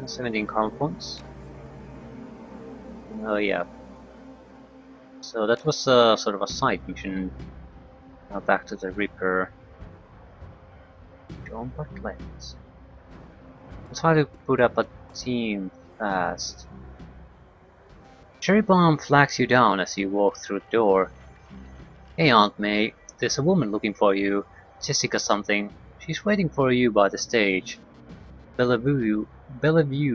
17 karma points. Oh yeah. So that was sort of a side mission. Now back to the Reaper. John Bartlett. Let's try to put up a team fast. Cherry Bomb flags you down as you walk through the door. Hey Aunt May, there's a woman looking for you. Jessica something. She's waiting for you by the stage. Bellevue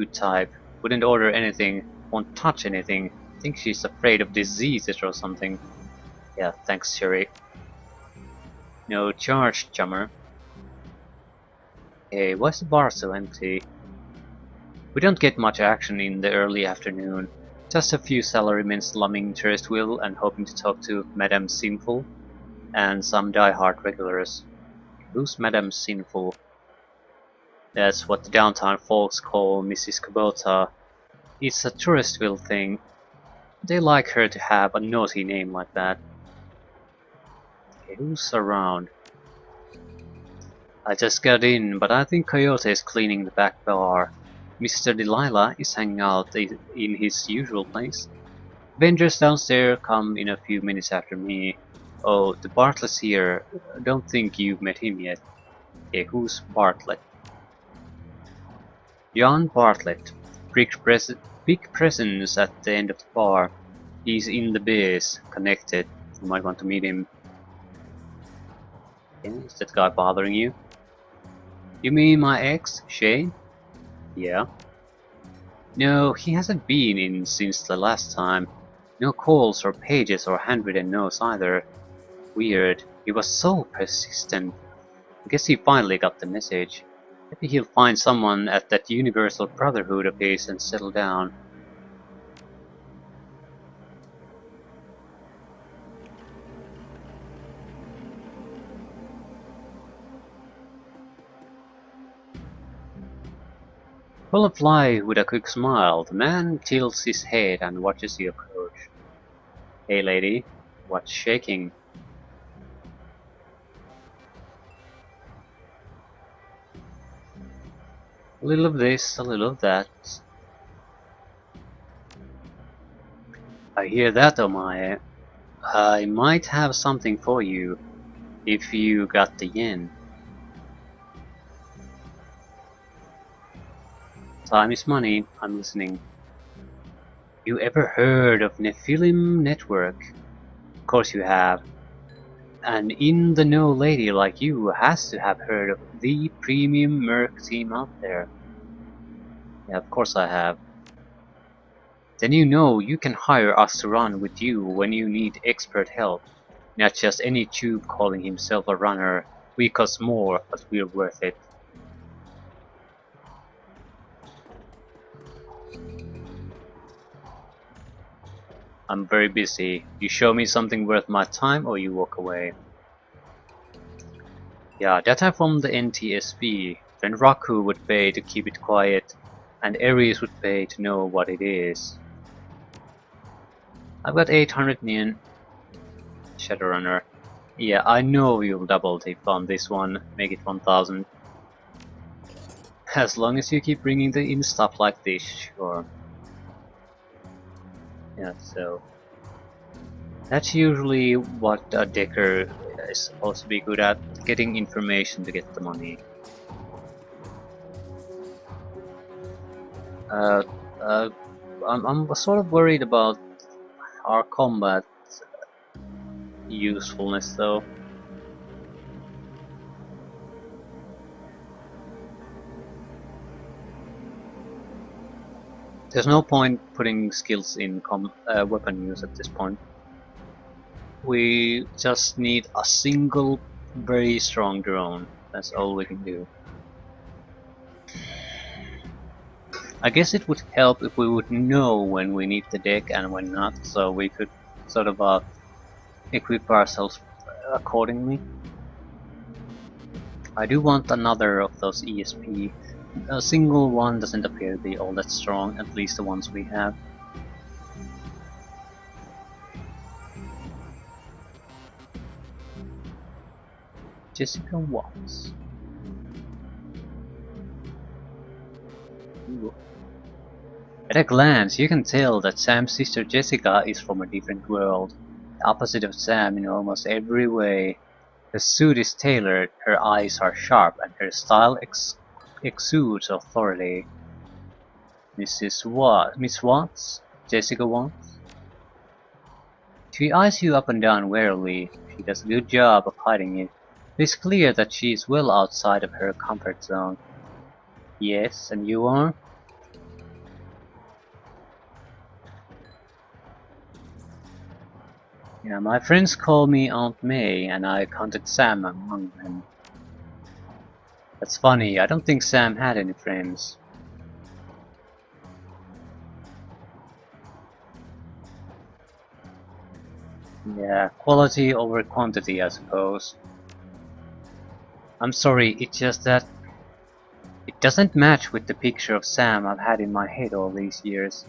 type. Wouldn't order anything. Won't touch anything. Think she's afraid of diseases or something. Yeah, thanks Cherry. No charge, chummer. Hey, why's the bar so empty? We don't get much action in the early afternoon. Just a few salarymen slumming tourist wheel and hoping to talk to Madame Sinful, and some die-hard regulars. Who's Madame Sinful? That's what the downtown folks call Mrs. Kubota. It's a touristville thing. They like her to have a naughty name like that. Okay, who's around? I just got in, but I think Coyote is cleaning the back bar. Mr. Delilah is hanging out in his usual place. Vendors downstairs come in a few minutes after me. Oh, the Bartlett's here. Don't think you've met him yet. Okay, who's Bartlett? John Bartlett. Big presence at the end of the bar. He's in the biz, connected. You might want to meet him. Okay, is that guy bothering you? You mean my ex, Shane? Yeah. No, he hasn't been in since the last time. No calls or pages or handwritten notes either. Weird. He was so persistent. I guess he finally got the message. Maybe he'll find someone at that Universal Brotherhood of his and settle down. Full of life with a quick smile, the man tilts his head and watches you approach. Hey lady, what's shaking? A little of this, a little of that. I hear that, Omae. I might have something for you, if you got the yen. Time is money, I'm listening. You ever heard of Nephilim Network? Of course you have. An in-the-know lady like you has to have heard of the premium merc team out there. Yeah, of course I have. Then you know you can hire us to run with you when you need expert help. Not just any tube calling himself a runner. We cost more, but we're worth it. I'm very busy. You show me something worth my time or you walk away. Yeah, data from the NTSB. Then Raku would pay to keep it quiet, and Ares would pay to know what it is. I've got 800 yen. Shadowrunner. Yeah, I know you'll double tip on this one, make it 1000. As long as you keep bringing in stuff like this, sure. Yeah, so that's usually what a decker is supposed to be good at, getting information to get the money. I'm sort of worried about our combat usefulness though. There's no point putting skills in weapon use at this point. We just need a single very strong drone. That's all we can do. I guess it would help if we would know when we need the deck and when not, so we could sort of equip ourselves accordingly. I do want another of those ESP. A single one doesn't appear to be all that strong, at least the ones we have. Jessica Watts. At a glance, you can tell that Sam's sister Jessica is from a different world, the opposite of Sam in almost every way. Her suit is tailored, her eyes are sharp, and her style exudes authority. Miss Watts? Jessica Watts? She eyes you up and down warily. She does a good job of hiding it. It is clear that she is well outside of her comfort zone. Yes, and you are? Yeah, my friends call me Aunt May, and I counted Sam among them. That's funny, I don't think Sam had any friends. Yeah, quality over quantity, I suppose. I'm sorry, it's just that it doesn't match with the picture of Sam I've had in my head all these years.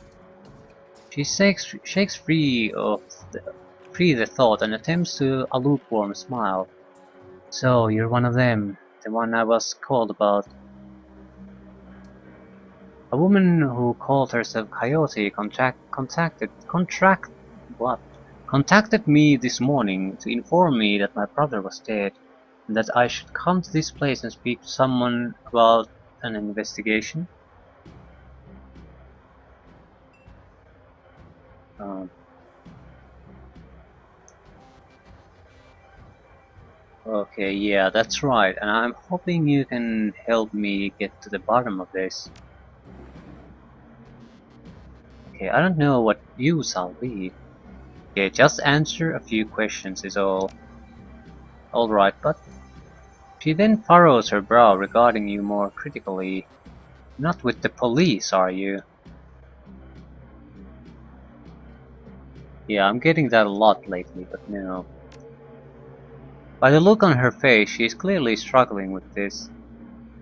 She shakes free the thought and attempts to a lukewarm smile. So, you're one of them, the one I was called about. A woman who called herself Coyote contacted me this morning to inform me that my brother was dead, and that I should come to this place and speak to someone about an investigation. Um, okay, yeah, that's right, and I'm hoping you can help me get to the bottom of this. Okay, I don't know what use I'll be. Okay, just answer a few questions is all. Alright, but she then furrows her brow regarding you more critically. Not with the police, are you? Yeah, I'm getting that a lot lately, but no. By the look on her face, she is clearly struggling with this.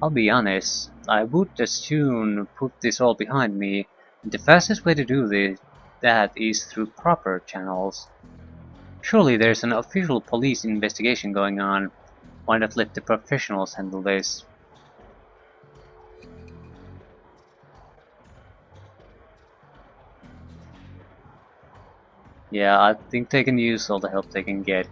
I'll be honest, I would as soon put this all behind me, and the fastest way to do that is through proper channels. Surely there's an official police investigation going on. Why not let the professionals handle this? Yeah, I think they can use all the help they can get.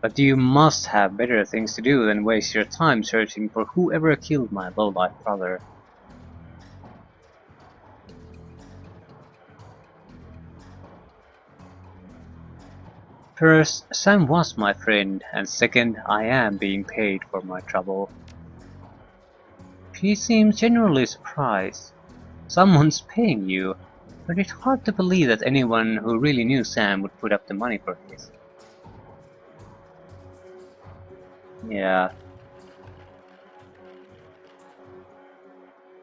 But you must have better things to do than waste your time searching for whoever killed my low-life brother. First, Sam was my friend, and second, I am being paid for my trouble. She seems genuinely surprised. Someone's paying you, but it's hard to believe that anyone who really knew Sam would put up the money for this. Yeah.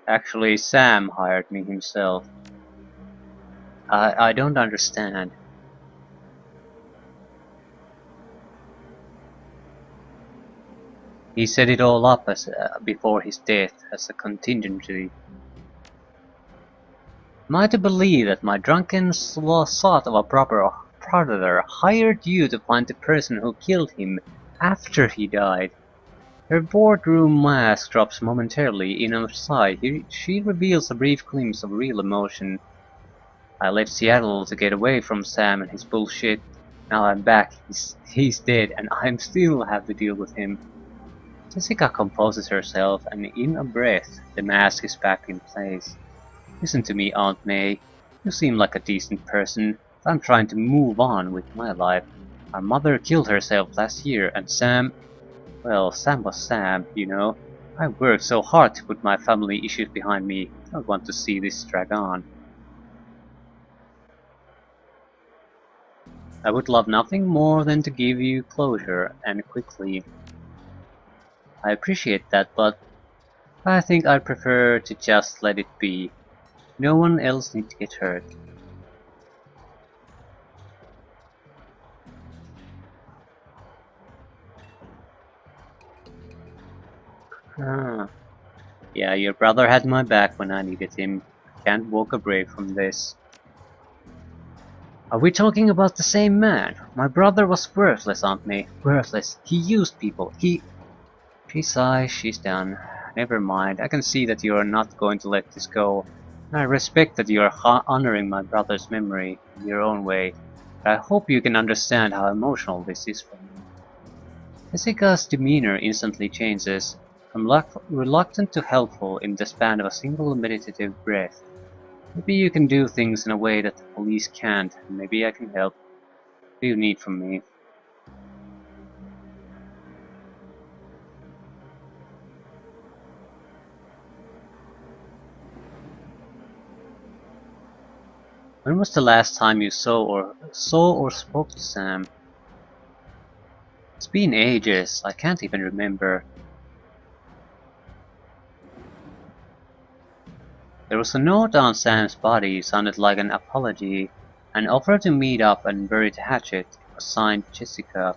Actually, Sam hired me himself. I don't understand. He set it all up as before his death as a contingency. Am I to believe that my drunken sot of a proper predator hired you to find the person who killed him after he died? Her boardroom mask drops momentarily in her sight. She reveals a brief glimpse of real emotion. I left Seattle to get away from Sam and his bullshit. Now I'm back. He's dead, and I still have to deal with him. Jessica composes herself, and in a breath, the mask is back in place. Listen to me, Aunt May. You seem like a decent person, but I'm trying to move on with my life. Our mother killed herself last year, and Sam... Well, Sam was Sam, you know. I worked so hard to put my family issues behind me. I don't want to see this drag on. I would love nothing more than to give you closure, and quickly. I appreciate that, but I think I'd prefer to just let it be. No one else needs to get hurt. Ah. Yeah, your brother had my back when I needed him. Can't walk away from this. Are we talking about the same man? My brother was worthless, Aunt May. Worthless. He used people. She sighs, she's done. never mind. I can see that you are not going to let this go. And I respect that you are honoring my brother's memory in your own way. But I hope you can understand how emotional this is for me. Jessica's demeanor instantly changes, from reluctant to helpful in the span of a single meditative breath. Maybe you can do things in a way that the police can't, and maybe I can help. What do you need from me? When was the last time you saw or spoke to Sam? It's been ages, I can't even remember. There was a note on Sam's body, sounded like an apology, an offer to meet up and bury the hatchet. It was signed Jessica.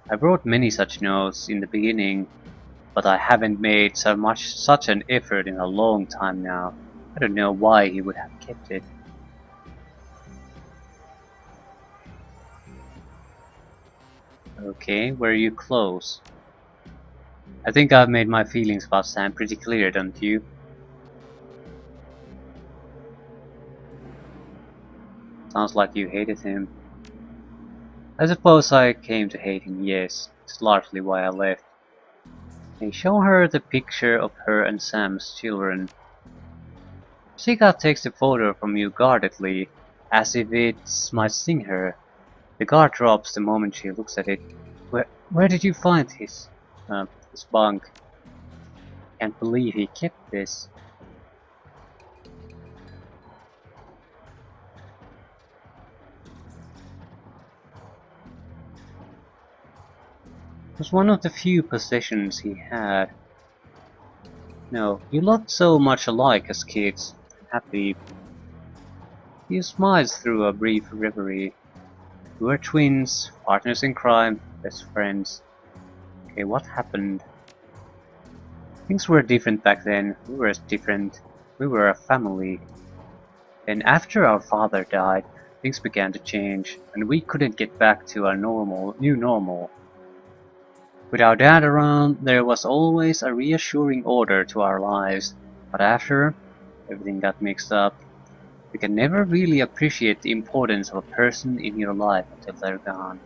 I wrote many such notes in the beginning, but I haven't made such an effort in a long time now. I don't know why he would have kept it. Okay, were you close? I think I've made my feelings about Sam pretty clear, don't you? Sounds like you hated him. I suppose I came to hate him, yes. It's largely why I left. They show her the picture of her and Sam's children. Chica takes the photo from you guardedly, as if it might sting her. The guard drops the moment she looks at it. Where did you find this bunk? Can't believe he kept this. It was one of the few possessions he had. No, you looked so much alike as kids. Happy. He smiles through a brief reverie. We were twins, partners in crime, best friends. Okay, what happened? Things were different back then. We were different. We were a family. And after our father died, things began to change, and we couldn't get back to our new normal. With our dad around, there was always a reassuring order to our lives, but after, everything got mixed up. You can never really appreciate the importance of a person in your life until they're gone.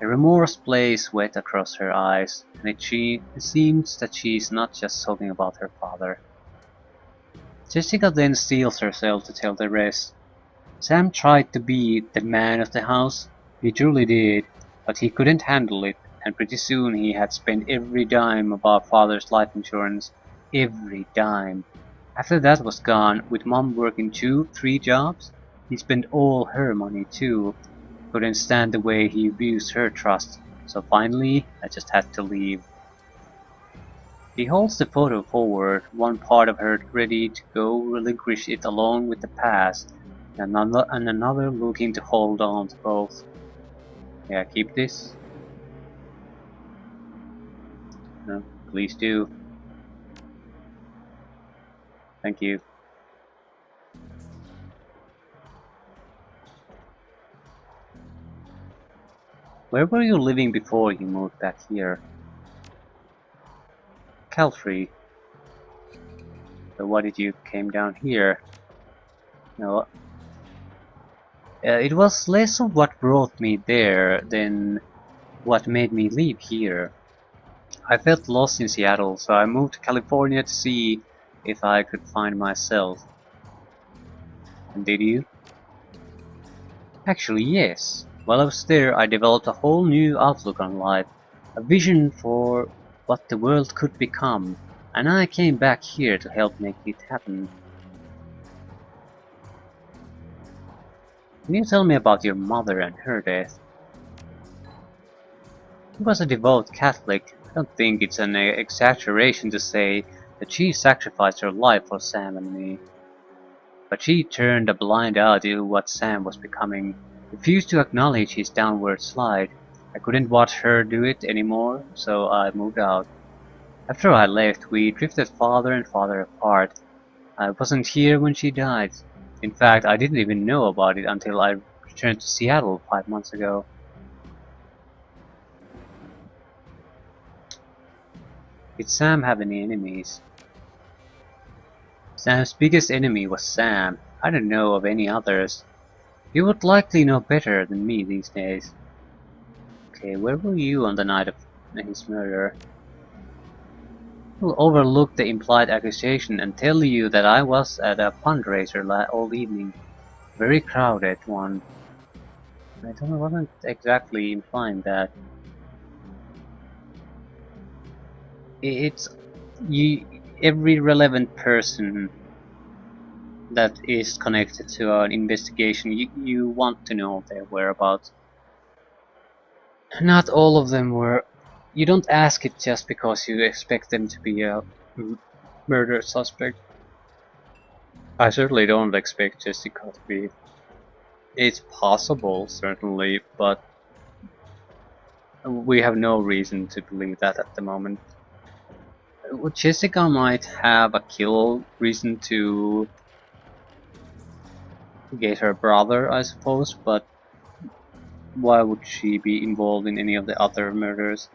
The remorse plays wet across her eyes, and it seems that she's not just talking about her father. Jessica then steels herself to tell the rest. Sam tried to be the man of the house, he truly did, but he couldn't handle it, and pretty soon he had spent every dime of our father's life insurance. Every dime. After that was gone, with Mom working 2, 3 jobs, he spent all her money too. Couldn't stand the way he abused her trust, so finally I just had to leave. He holds the photo forward, one part of her ready to go relinquish it along with the past, and another looking to hold on to both. Yeah, keep this? No, please do. Thank you. Where were you living before you moved back here? Calfrey. So why did you came down here? No, it was less of what brought me there than what made me leave here. I felt lost in Seattle, so I moved to California to see if I could find myself. And did you? Actually, yes. While I was there, I developed a whole new outlook on life, a vision for what the world could become, and I came back here to help make it happen. Can you tell me about your mother and her death? She was a devout Catholic. I don't think it's an exaggeration to say that she sacrificed her life for Sam and me. But she turned a blind eye to what Sam was becoming, refused to acknowledge his downward slide. I couldn't watch her do it anymore, so I moved out. After I left, we drifted farther and farther apart. I wasn't here when she died. In fact, I didn't even know about it until I returned to Seattle 5 months ago. Did Sam have any enemies? Sam's biggest enemy was Sam. I don't know of any others. You would likely know better than me these days. Okay, where were you on the night of his murder? I'll overlook the implied accusation and tell you that I was at a fundraiser all evening. Very crowded one. I don't know, wasn't exactly implying that. It's you, every relevant person that is connected to an investigation, you want to know their whereabouts. Not all of them were. You don't ask it just because you expect them to be a murder suspect. I certainly don't expect Jessica to be. It's possible, certainly, but we have no reason to believe that at the moment. Jessica might have a kill reason to get her brother, I suppose, but why would she be involved in any of the other murders?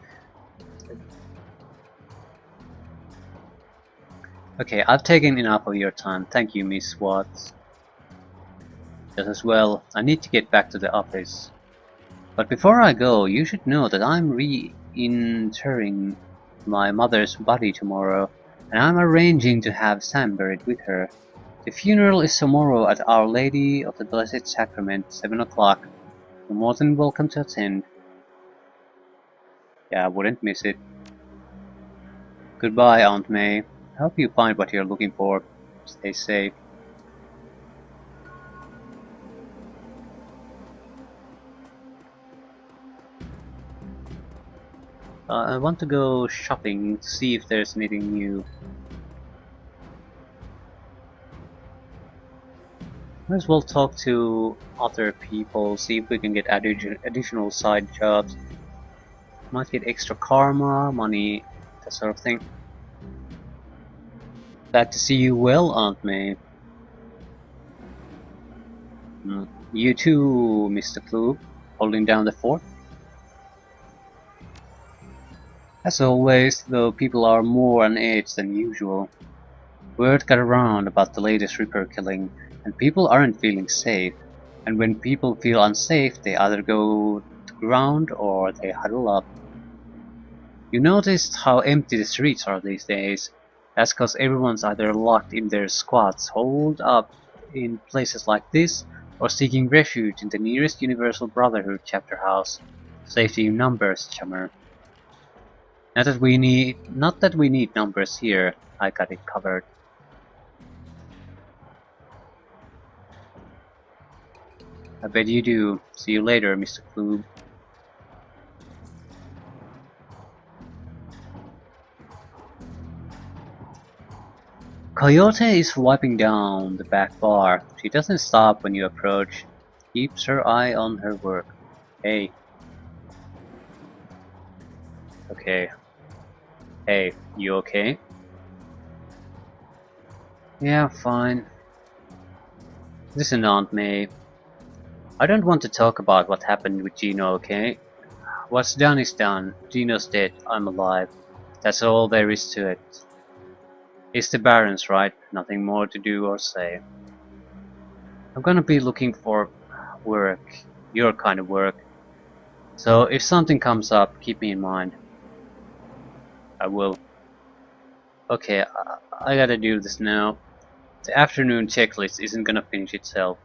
Okay, I've taken enough of your time. Thank you, Miss Watts. Just as well, I need to get back to the office. But before I go, you should know that I'm reinterring my mother's body tomorrow, and I'm arranging to have Sam buried with her. The funeral is tomorrow at Our Lady of the Blessed Sacrament, 7 o'clock. You're more than welcome to attend. Yeah, I wouldn't miss it. Goodbye, Aunt May. I hope you find what you're looking for. Stay safe. I want to go shopping to see if there's anything new. Might as well talk to other people, see if we can get additional side jobs. Might get extra karma, money, that sort of thing. Glad to see you well, Aunt May. You too, Mr. Klug, holding down the fort. As always, though, people are more on edge than usual. Word got around about the latest Ripper killing, and people aren't feeling safe. And when people feel unsafe, they either go to ground or they huddle up. You noticed how empty the streets are these days? That's cause everyone's either locked in their squats, holed up in places like this, or seeking refuge in the nearest Universal Brotherhood chapter house. Safety in numbers, chummer. Not that we need numbers here. I got it covered. I bet you do. See you later, Mr. Klug. Coyote is wiping down the back bar. She doesn't stop when you approach. Keeps her eye on her work. Hey. Okay. Hey, you okay? Yeah, fine. Listen, Aunt May. I don't want to talk about what happened with Gino, okay? What's done is done. Gino's dead. I'm alive. That's all there is to it. It's the Baron's right. Nothing more to do or say. I'm gonna be looking for work. Your kind of work. So if something comes up, keep me in mind. I will. Okay, I gotta do this now. The afternoon checklist isn't gonna finish itself.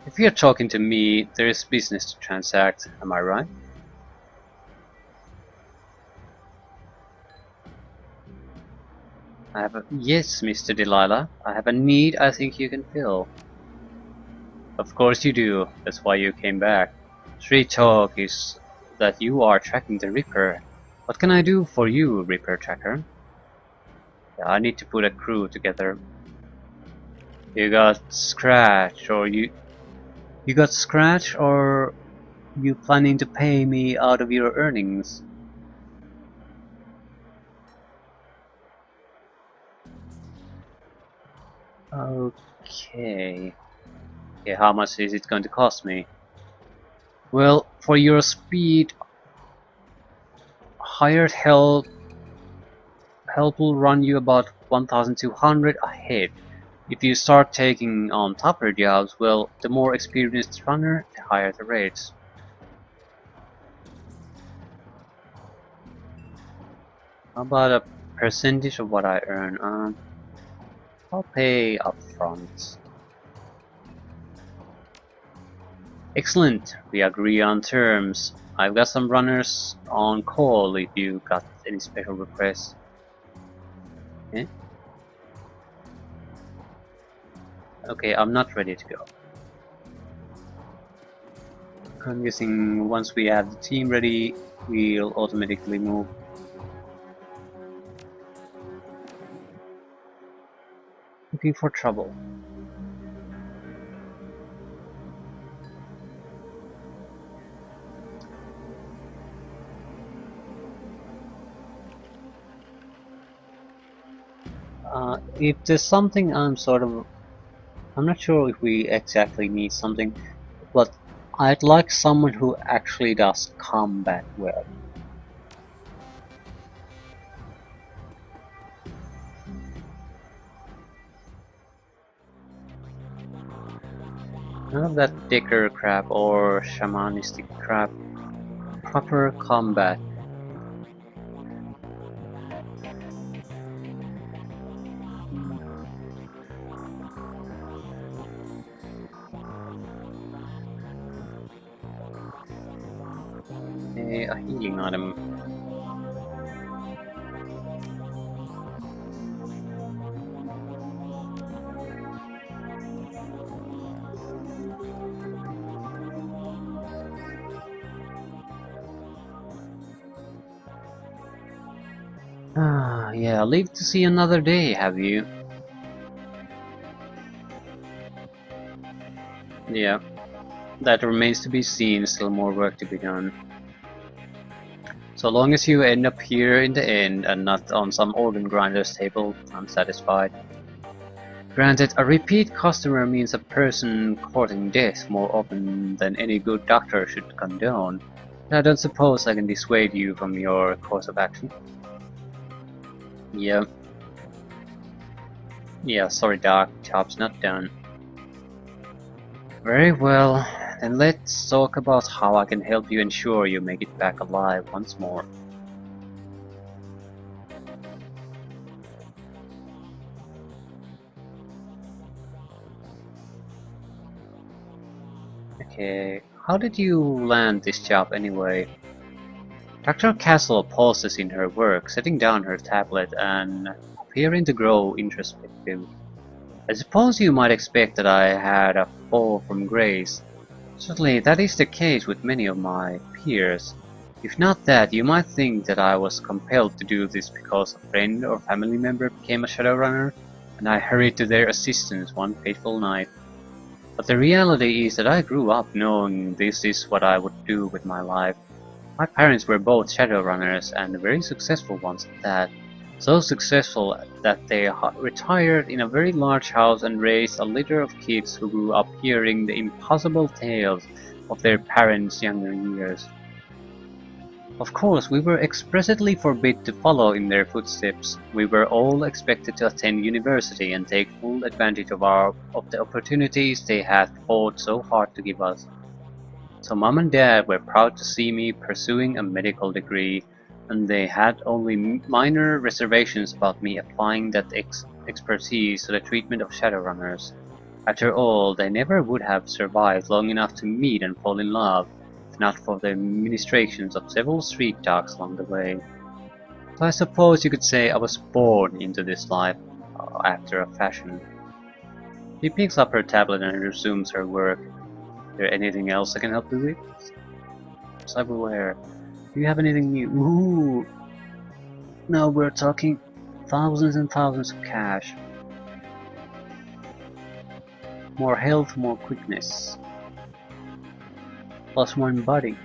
If you're talking to me, there is business to transact, am I right? Yes, Mr. Delilah. I have a need I think you can fill. Of course you do. That's why you came back. Street talk is that you are tracking the Ripper. What can I do for you, Ripper Tracker? Yeah, I need to put a crew together. You got scratch, or you got scratch, or you planning to pay me out of your earnings? Okay. Okay, how much is it going to cost me? Well, for your speed, hired help will run you about 1,200 ahead. If you start taking on tougher jobs, well, the more experienced runner, the higher the rates. How about a percentage of what I earn? I'll pay upfront. Excellent, we agree on terms. I've got some runners on call if you got any special requests. Eh? Okay, I'm not ready to go. I'm guessing once we have the team ready, we'll automatically move. Looking for trouble. If there's something I'm not sure if we exactly need something, but I'd like someone who actually does combat well. None of that dicker crap or shamanistic crap. Proper combat. A healing item. Ah, yeah, live to see another day, have you? Yeah, that remains to be seen, still more work to be done. So long as you end up here in the end and not on some organ grinder's table, I'm satisfied. Granted, a repeat customer means a person courting death more often than any good doctor should condone. I don't suppose I can dissuade you from your course of action. Yeah. Yeah, sorry doc, job's not done. Very well, then let's talk about how I can help you ensure you make it back alive once more. Okay, how did you land this job anyway? Dr. Castle pauses in her work, setting down her tablet and appearing to grow introspective. I suppose you might expect that I had a fall from grace. Certainly, that is the case with many of my peers. If not that, you might think that I was compelled to do this because a friend or family member became a Shadowrunner, and I hurried to their assistance one fateful night. But the reality is that I grew up knowing this is what I would do with my life. My parents were both Shadowrunners and very successful ones at that. So successful that they retired in a very large house and raised a litter of kids who grew up hearing the impossible tales of their parents' younger years. Of course, we were expressly forbid to follow in their footsteps. We were all expected to attend university and take full advantage of the opportunities they had fought so hard to give us. So mom and dad were proud to see me pursuing a medical degree, and they had only minor reservations about me applying that expertise to the treatment of Shadowrunners. After all, they never would have survived long enough to meet and fall in love, if not for the ministrations of several street dogs along the way. So I suppose you could say I was born into this life, after a fashion. She picks up her tablet and resumes her work. Is there anything else I can help you with? Cyberware. Do you have anything new? Ooh! Now we're talking thousands and thousands of cash. More health, more quickness. Plus one body.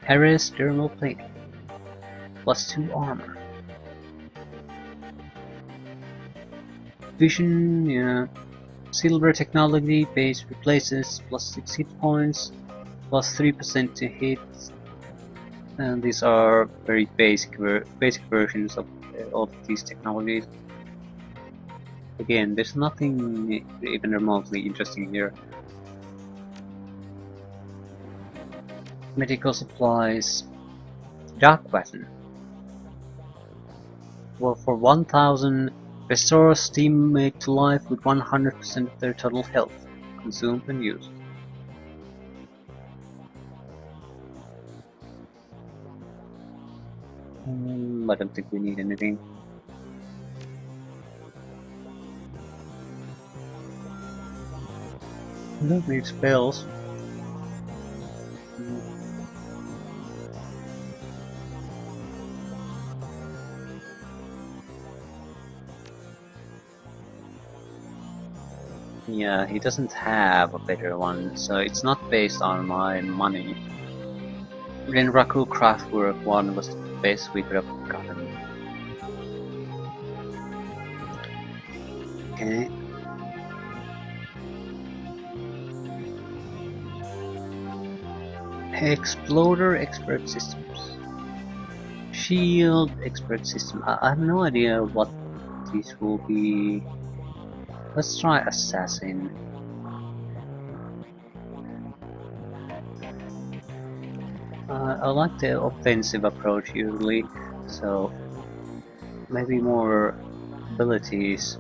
Harris thermal plating. Plus 2 armor. Vision, yeah. Silver technology base replaces plus 6 hit points, plus 3% to hit, and these are very basic versions of all of these technologies. Again, there's nothing even remotely interesting here. Medical supplies, dark weapon. Well, for 1000, restores teammate to life with 100% of their total health, consumed when used. I don't think we need anything. We don't need spells. Yeah, he doesn't have a better one, so it's not based on my money. Renraku Craftwork one was the best we could have gotten. Okay. Exploder Expert Systems. Shield Expert System. I have no idea what these will be. Let's try Assassin. I like the offensive approach usually, so maybe more abilities.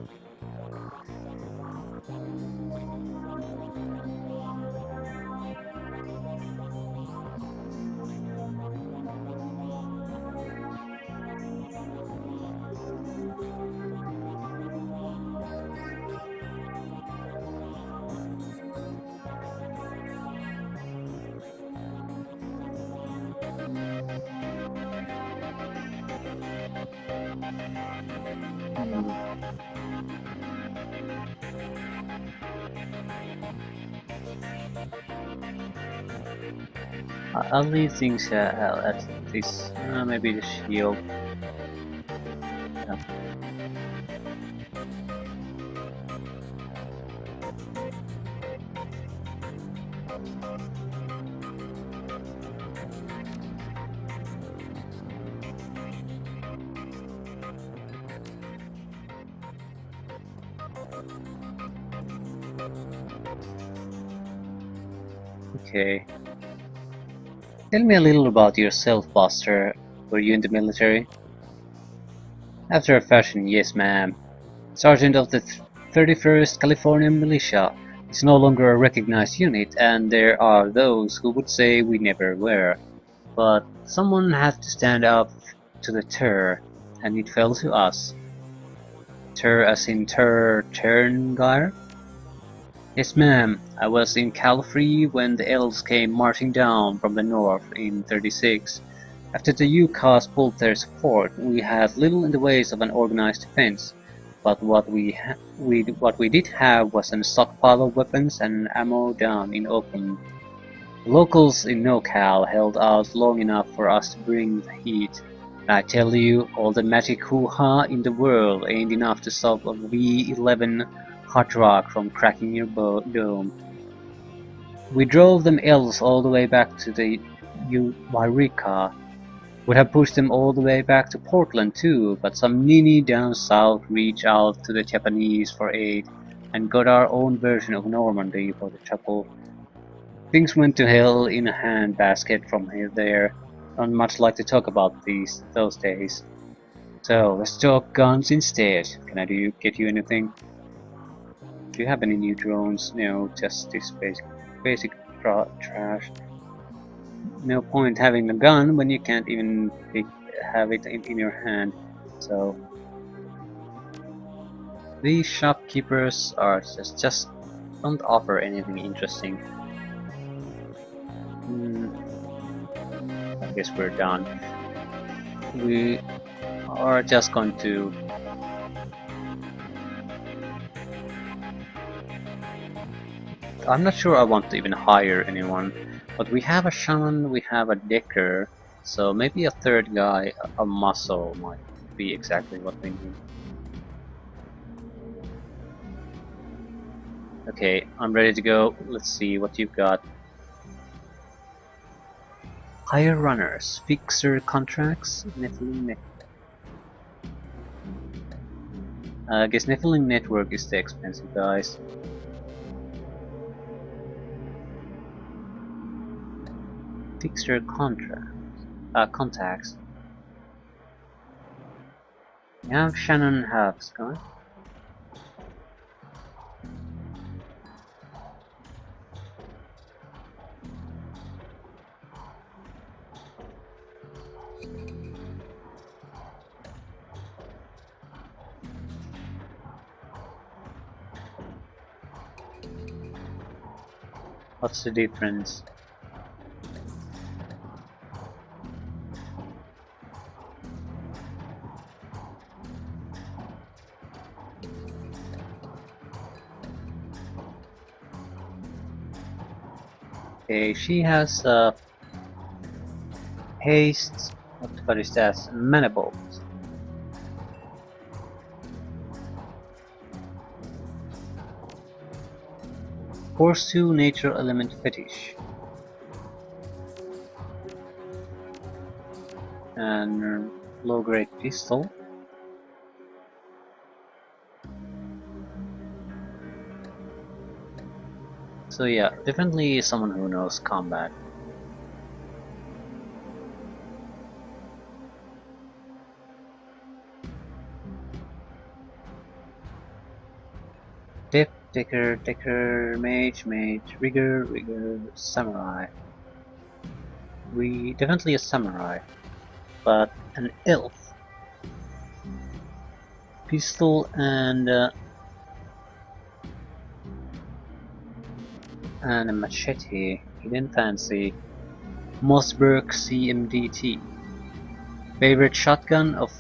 I'll leave things at this. Maybe the shield. Yeah. Okay. Tell me a little about yourself, Buster. Were you in the military? After a fashion, yes, ma'am. Sergeant of the 31st California Militia is no longer a recognized unit, and there are those who would say we never were. But someone had to stand up to the terror, and it fell to us. Terror as in terror Turngeir? Yes, ma'am. I was in Calfree when the elves came marching down from the north in 36. After the UCAS pulled their support, we had little in the ways of an organized defense, but what we did have was a stockpile of weapons and ammo down in open. The locals in NoCal held out long enough for us to bring the heat. And I tell you, all the magic hoo-ha in the world ain't enough to stop a V11 hot rock from cracking your dome. We drove them elves all the way back to the Eureka. Would have pushed them all the way back to Portland too, but some ninny down south reached out to the Japanese for aid and got our own version of Normandy for the trouble. Things went to hell in a handbasket from there. Not much like to talk about those days. So let's talk guns instead. Can I get you anything? Do you have any new drones? No, just this basic trash. No point having a gun when you can't even have it in your hand. So these shopkeepers are just don't offer anything interesting. I guess we're done. We are just going to I'm not sure I want to even hire anyone, but we have a shaman, we have a decker, so maybe a third guy, a muscle might be exactly what we need. Okay, I'm ready to go. Let's see what you've got. Hire runners, fixer contracts, Nephilim Network. I guess Nephilim Network is the expensive guys. Fixer contacts. You have Shannon Hubs going. What's the difference? Okay, she has haste. What is that? Manifold. Force 2 Nature Element Fetish. And low grade pistol. So yeah, definitely someone who knows combat. Dip, Dicker, Mage, Rigger, Samurai. We definitely a samurai, but an elf. Pistol and a machete. He didn't fancy. Mossberg CMDT. Favorite shotgun of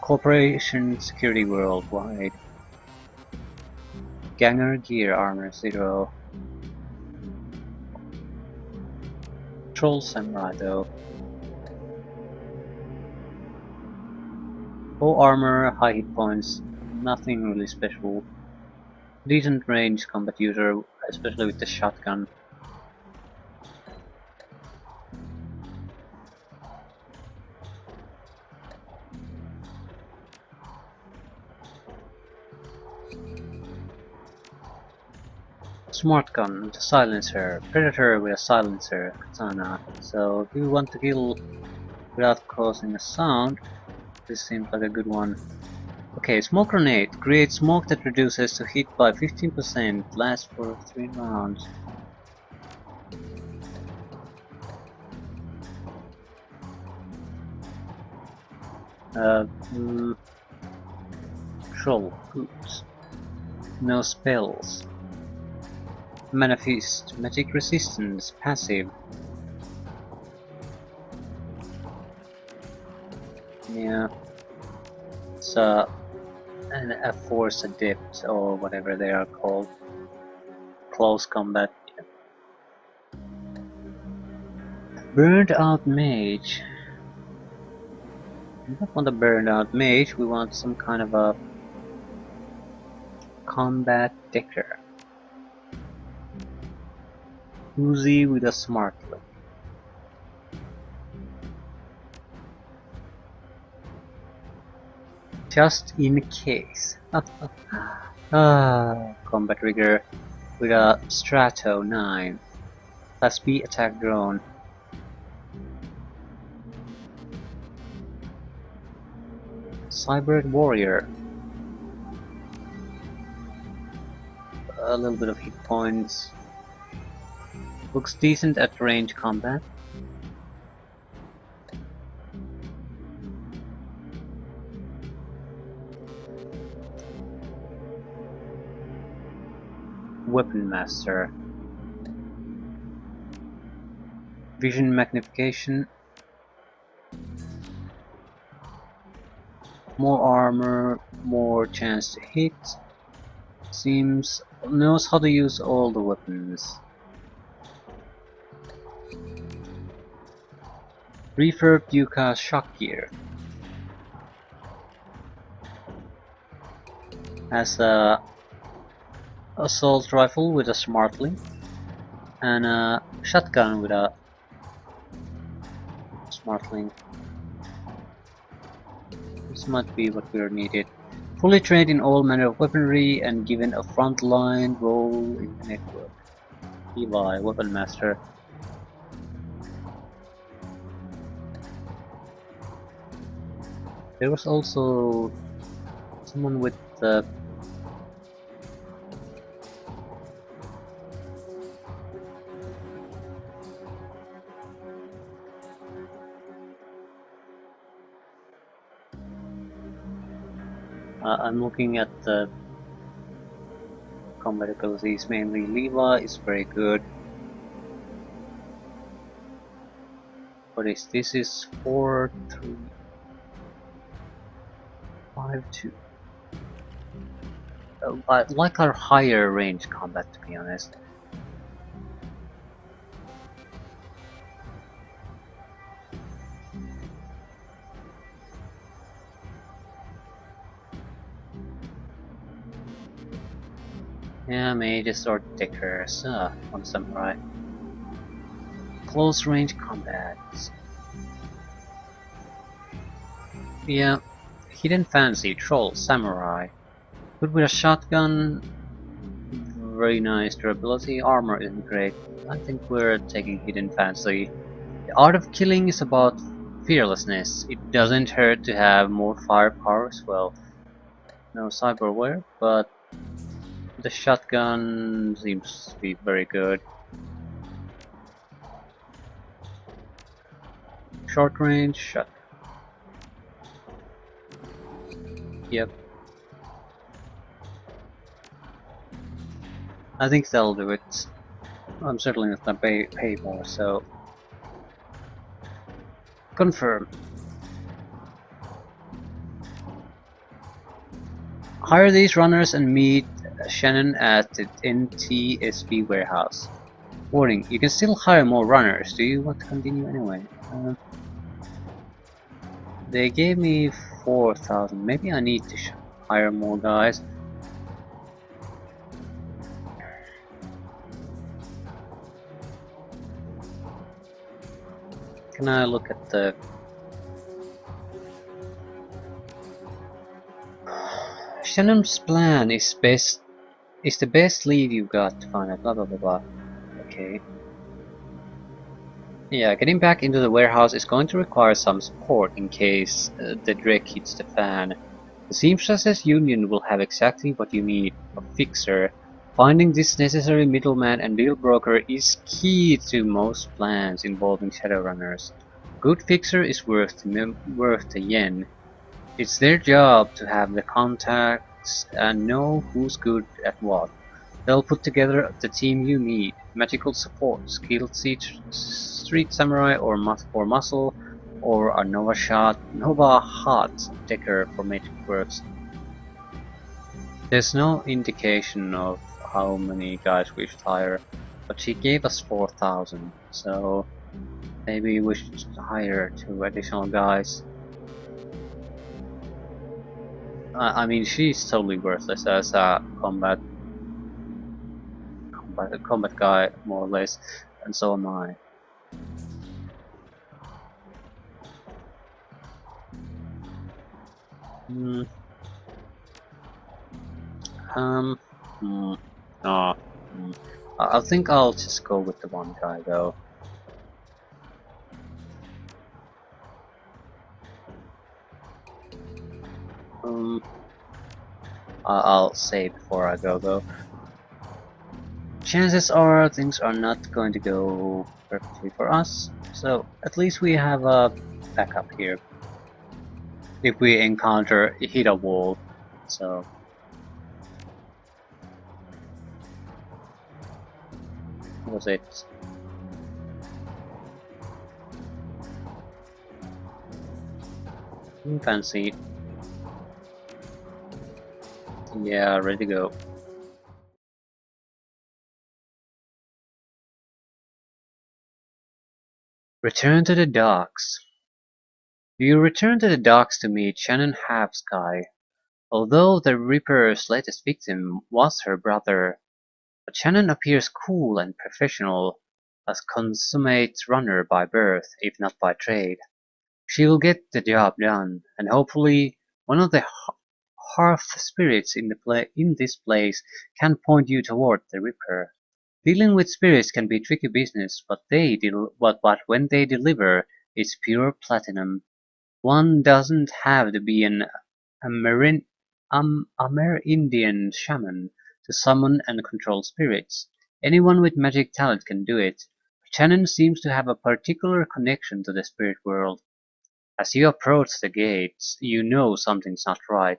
Corporation Security Worldwide. Ganger Gear Armor 0. Troll Samurai though. Low armor, high hit points, nothing really special. Decent range combat user, especially with the shotgun. Smart gun with a silencer, predator with a silencer, katana. So if you want to kill without causing a sound, this seems like a good one. Okay, smoke grenade. Create smoke that reduces to hit by 15%, lasts for 3 rounds. Troll. Oops. No spells. Manifest. Magic resistance. Passive. Yeah. It's a force adept or whatever they are called. Close combat. Burned out mage. We don't want a burned out mage, we want some kind of a combat decker. Uzi with a smart look. Just in case. Combat rigger with a Strato 9. Class B attack drone. Cyber warrior. A little bit of hit points. Looks decent at range combat. Weapon master. Vision magnification. More armor, more chance to hit. Seems knows how to use all the weapons. Refurb Yuka shock gear. Has a assault rifle with a smartly, and a shotgun with a smartly. This might be what we're needed. Fully trained in all manner of weaponry and given a frontline role in the network. Levi, Weapon Master. There was also someone with the I'm looking at the combat abilities mainly. Levi is very good. What is this? Is 4352. I like our higher range combat, to be honest. Yeah, mages or takers. On samurai. Close range combat. Yeah, hidden fancy, troll, samurai. Good with a shotgun. Very nice durability. Armor isn't great. I think we're taking hidden fancy. The art of killing is about fearlessness. It doesn't hurt to have more firepower as well. No cyberware, but the shotgun seems to be very good. Short range shot. Yep. I think that'll do it. I'm certainly not gonna pay more, so confirm. Hire these runners and meet Shannon at the NTSB warehouse. Warning, you can still hire more runners. Do you want to continue anyway? They gave me 4,000. Maybe I need to hire more guys. Can I look at the... Shannon's plan is the best lead you got to find out, blah blah blah blah. Okay. Yeah, getting back into the warehouse is going to require some support in case the Drake hits the fan. The Seamstresses Union will have exactly what you need, a fixer. Finding this necessary middleman and deal broker is key to most plans involving Shadowrunners. Good fixer is worth the yen. It's their job to have the contacts and know who's good at what. They'll put together the team you need. Magical support, skilled street samurai or muscle, or a Nova Hot Decker for magic works. There's no indication of how many guys we should hire, but she gave us 4,000, so maybe we should hire 2 additional guys. I mean, she's totally worthless as a combat guy, more or less, and so am I. Hmm. Um. Hmm. No. I think I'll just go with the one guy though. Um. I'll say before I go though. Chances are things are not going to go perfectly for us, so at least we have a backup here if we hit a wall. So what was it? Fancy. Yeah, ready to go. Return to the docks. You return to the docks to meet Shannon Halfsky. Although the Reaper's latest victim was her brother, But Shannon appears cool and professional, a consummate runner by birth, if not by trade. She'll get the job done, and hopefully one of the hearth spirits in this place can point you toward the Ripper. Dealing with spirits can be tricky business, but when they deliver, it's pure platinum. One doesn't have to be an Amerindian shaman to summon and control spirits. Anyone with magic talent can do it. Shannon seems to have a particular connection to the spirit world. As you approach the gates, you know something's not right.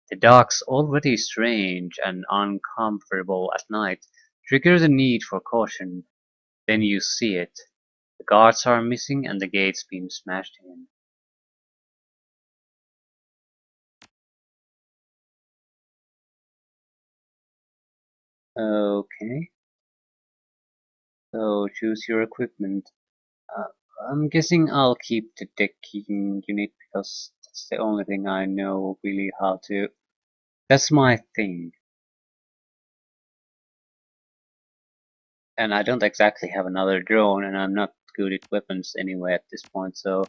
The dark's already strange and uncomfortable at night, trigger the need for caution. Then you see it. The guards are missing and the gate's been smashed in. Okay, so choose your equipment. Uh, I'm guessing I'll keep the decking unit because that's the only thing I know really how to. That's my thing. And I don't exactly have another drone, and I'm not good at weapons anyway at this point, so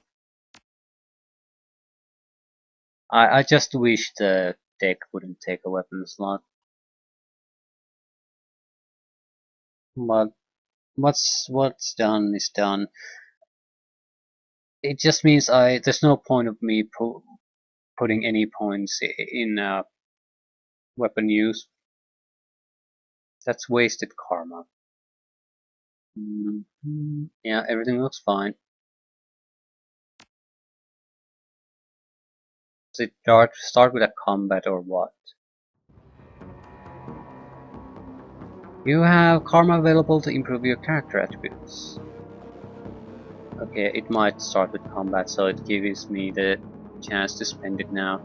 I just wish the deck wouldn't take a weapon slot. But what's done is done. It just means there's no point of me putting any points in weapon use. That's wasted karma. Yeah, everything looks fine. Does it start with a combat or what? You have karma available to improve your character attributes. Okay, it might start with combat, so it gives me the chance to spend it now.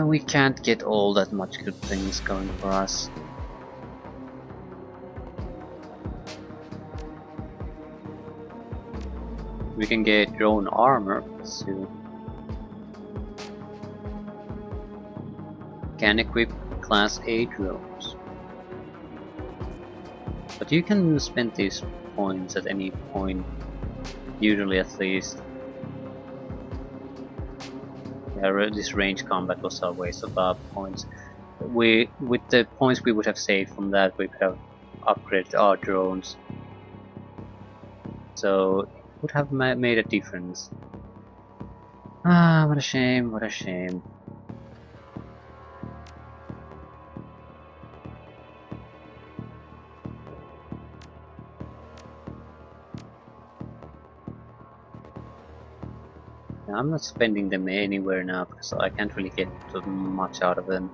We can't get all that much good things going for us. We can get drone armor soon. Can equip class A drones. But you can spend these points at any point, usually at least. Yeah, this range combat was a waste of points. With the points we would have saved from that, we could have upgraded our drones. So it would have made a difference. Ah, what a shame, what a shame. I'm not spending them anywhere now because I can't really get much out of them.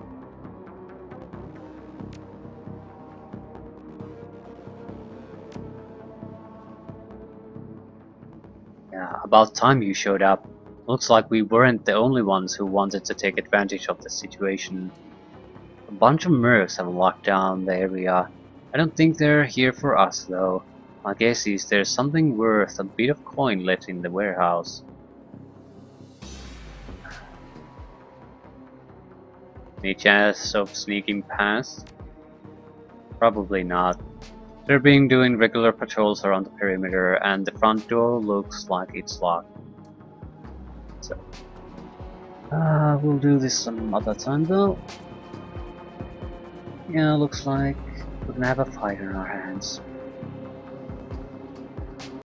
Yeah, about time you showed up. Looks like we weren't the only ones who wanted to take advantage of the situation. A bunch of mercs have locked down the area. I don't think they're here for us though. My guess is there's something worth a bit of coin left in the warehouse. Any chance of sneaking past? Probably not. They're doing regular patrols around the perimeter and the front door looks like it's locked. So, we'll do this some other time though. Yeah, looks like we're gonna have a fight on our hands.